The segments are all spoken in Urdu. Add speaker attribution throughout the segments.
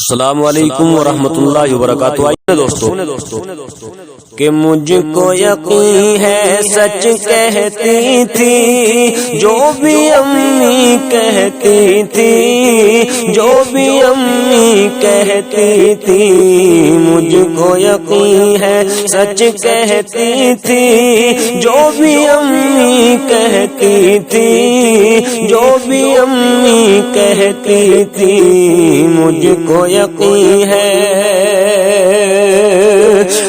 Speaker 1: السلام علیکم ورحمۃ اللہ وبرکاتہ۔ دوستو کہ مجھ کو یقین ہے سچ کہتی تھی جو بھی امی کہتی تھی، جو بھی امی کہتی تھی، مجھ کو یقین ہے سچ کہتی تھی جو بھی امی کہتی تھی، جو بھی امی کہتی تھی، مجھ کو یقین ہے،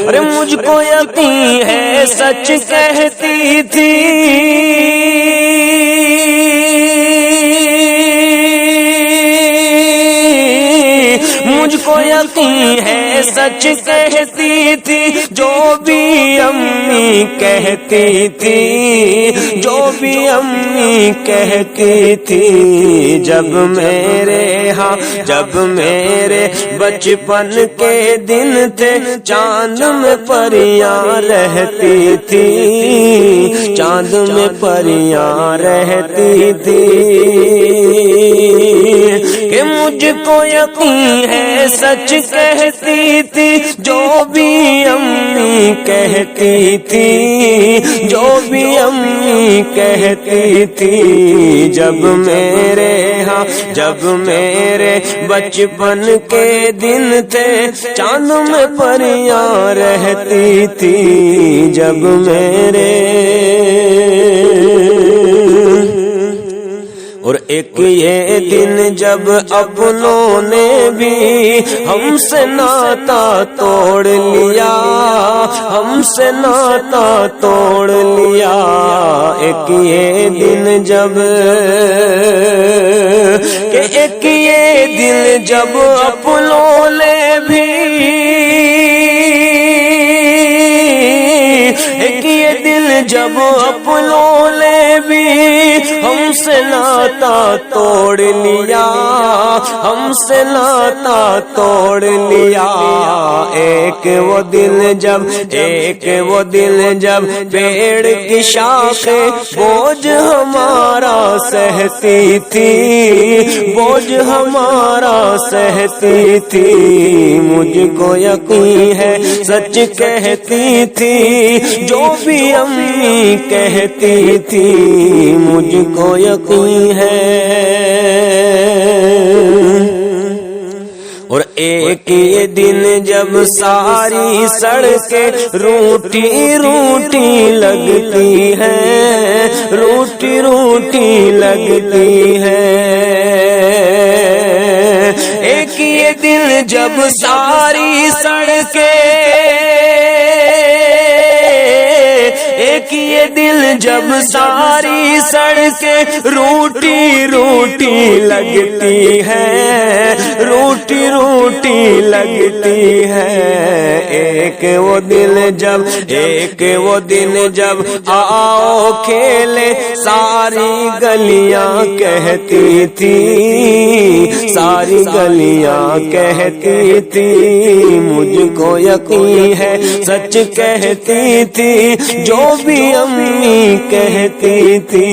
Speaker 1: ارے مجھ کو یقین ہے سچ کہتی تھی، مجھ کو یقین ہے سچ کہتی تھی جو بھی امی کہتی تھی، جو بھی امی کہتی تھی، جب میرے ہاں جب میرے بچپن کے دن تھے چاند میں پریاں رہتی تھی، چاند میں پریاں رہتی تھی، کہ مجھ کو یقین ہے سچ کہتی تھی جو بھی امی کہتی تھی، جو بھی امی کہتی تھی، جب میرے ہاں جب میرے بچپن کے دن تھے چاند میں پریاں رہتی تھی، جب میرے اور ایک یہ دن جب اپنوں نے بھی ہم سے ناتا توڑ لیا، ہم سے ناتا توڑ لیا، ایک یہ دن جب کہ ایک یہ دن جب اپنوں نے بھی ایک یہ دل جب اپنوں نے بھی ہم سے ناتا توڑ لیا، ہم سے ناتا توڑ لیا، ایک وہ دل جب ایک وہ دل جب پیڑ کی شاخیں بوجھ ہمارا سہتی تھی، بوجھ ہمارا سہتی تھی، مجھ کو یقین ہے سچ کہتی تھی جو بھی امی کہتی تھی، مجھ کو یقین ہے، اور ایک یہ دن جب ساری سڑکیں روٹی روٹی لگتی ہیں، روٹی روٹی لگتی ہیں، ایک یہ دن جب ساری سڑکیں ایک یہ دل جب ساری سڑکیں روٹی روٹی لگتی ہے، روٹی روٹی لگتی ہے، ایک وہ دل جب ایک وہ دن جب آؤ کھیلے ساری گلیاں کہتی تھی، ساری گلیاں کہتی تھی، مجھ کو یقین ہے سچ کہتی تھی جو بھی امی کہتی تھی،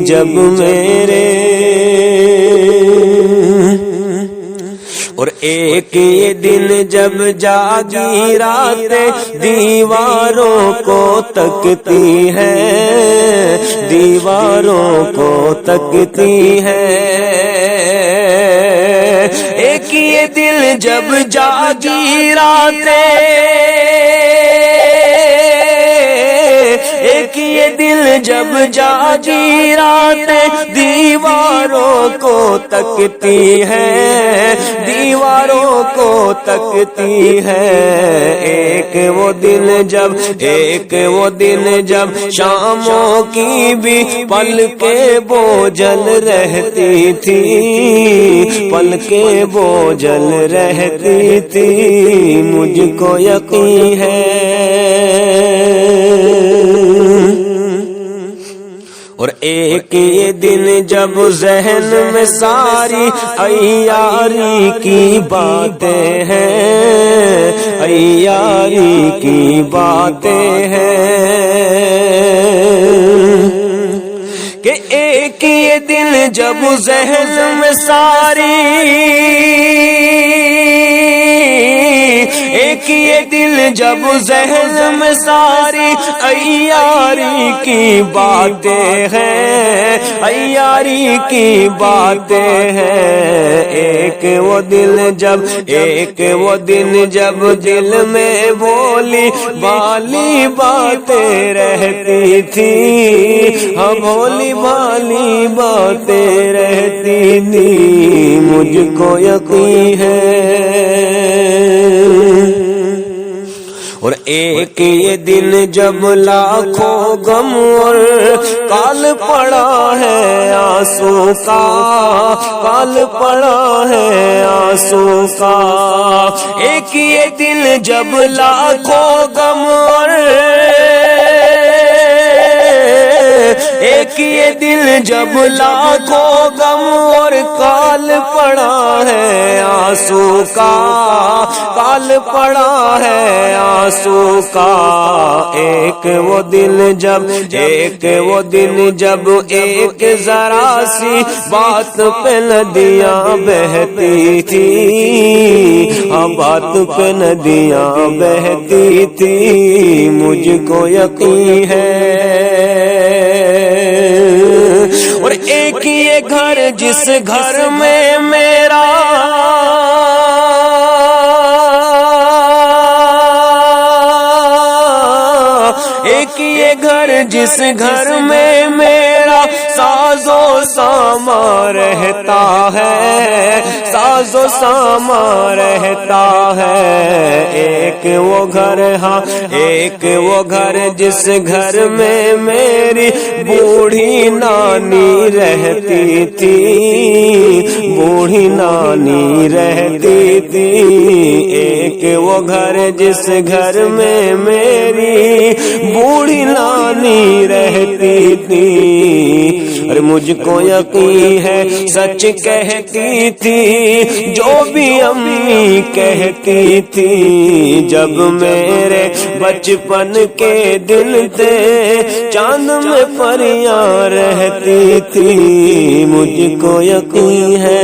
Speaker 1: جب میرے اور ایک یہ دن جب جاگی راتیں دیواروں کو تکتی ہیں، دیواروں کو تکتی ہیں، ایک یہ دل جب جاگی راتیں ایک یہ دل جب جاگی راتیں دیواروں کو تکتی ہے، دیواروں کو تکتی ہے، ایک وہ دن جب ایک وہ دن جب شاموں کی بھی پلکیں بوجھل رہتی تھی، پلکیں بوجھل رہتی تھی، مجھ کو یقین ہے، اور ایک یہ دن جب ذہن میں ساری عیاری کی باتیں ہیں، عیاری کی باتیں ہیں، کہ ایک یہ دن جب ذہن میں ساری ایک یہ دل جب ذہن میں ساری عیاری کی باتیں ہیں، عیاری کی باتیں ہیں، ایک وہ دل جب دل میں بولی بالی باتیں رہتی تھی، ہاں بولی بالی باتیں رہتی تھی، مجھ کو یقین ہے۔ اور ایک یہ دن جب لاکھوں غم اور کال پڑا ہے آنسو کا، کال پڑا ہے آنسو کا، ایک یہ دن جب لاکھوں غم اور ایک یہ دل جب لاکھوں غم اور کال پڑا ہے آنسو کا، کال پڑا ہے آنسو کا، ایک وہ دل جب ایک ذرا سی بات پہ ندیاں بہتی تھی، ہاں بات پہ ندیاں بہتی تھی، مجھ کو یقین ہے۔ اور ایک یہ گھر جس گھر میں میرا ایک یہ گھر جس گھر میں میرا ساز و سامان رہتا ہے، ساز و سامان رہتا ہے، ایک وہ گھر، ہاں ایک وہ گھر جس گھر میں میری بوڑھی نانی رہتی تھی، بوڑھی نانی رہتی تھی، ایک وہ گھر جس گھر میں میری بوڑھی نانی رہتی تھی، اور مجھ کو یقین ہے سچ کہتی تھی جو بھی امی کہتی تھی، جب میرے بچپن کے دن تھے چاند میں پریاں رہتی تھی، مجھ کو یقین ہے۔